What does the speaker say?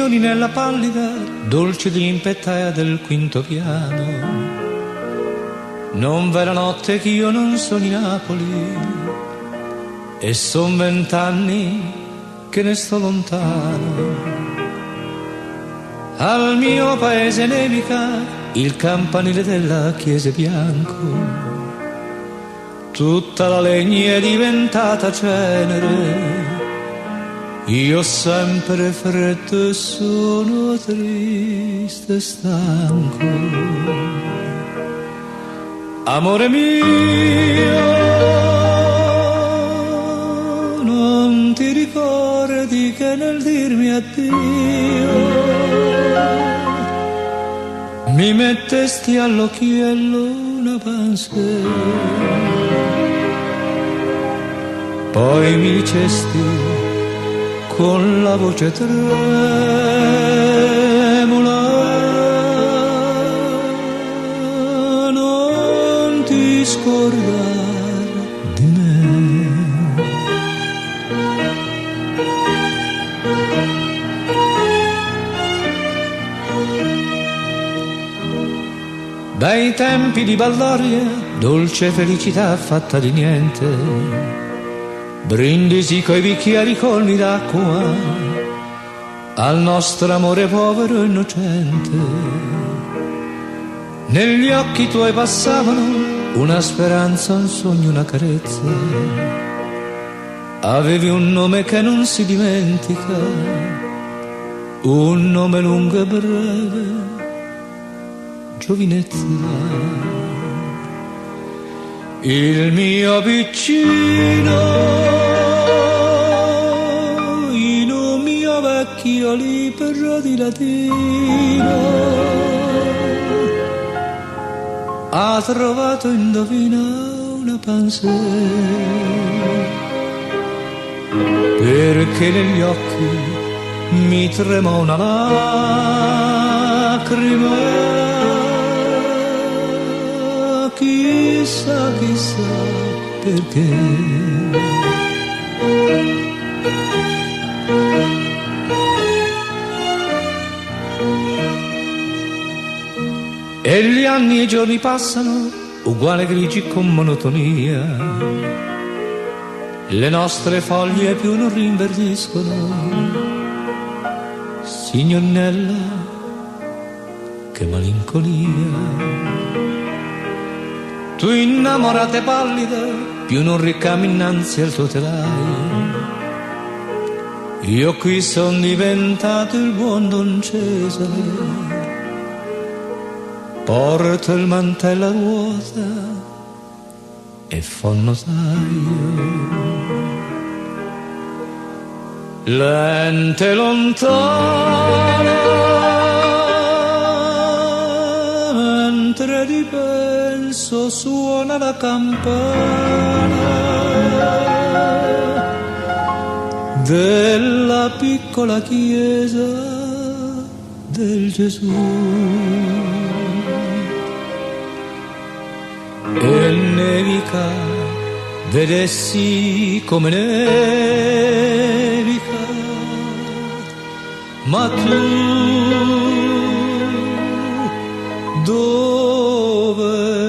visioni nella pallida, dolce dimpettaia del quinto piano. Non v'è la notte che io non sono in Napoli, e son 20 anni che ne sto lontano. Al mio paese nevica il campanile della chiesa bianco, tutta la legna è diventata cenere. Io sempre freddo e sono triste e stanco. Amore mio, non ti ricordi che nel dirmi addio mi mettesti all'occhiello una pensiero, poi mi dicesti con la voce tremula, non ti scordare di me. Bei tempi di baldoria, dolce felicità fatta di niente, brindisi coi bicchieri colmi d'acqua al nostro amore povero e innocente. Negli occhi tuoi passavano una speranza, un sogno, una carezza. Avevi un nome che non si dimentica, un nome lungo e breve, giovinezza. Il mio piccino in un mio vecchio libro di latino ha trovato, indovina, una pensiero, perché negli occhi mi trema una lacrima. Chissà, chissà perché. E gli anni e i giorni passano, uguale grigi con monotonia. Le nostre foglie più non rinverdiscono. Signornella, che malinconia. Tu innamorata e pallida, più non ricami innanzi al tuo telaio. Io qui son diventato il buon Don Cesare, porto il mantello a ruota e fa il notaio. Lente lontana, mentre ripenso suona la campana della piccola chiesa del Gesù. E nevica, vedessi come nevica, ma tu dove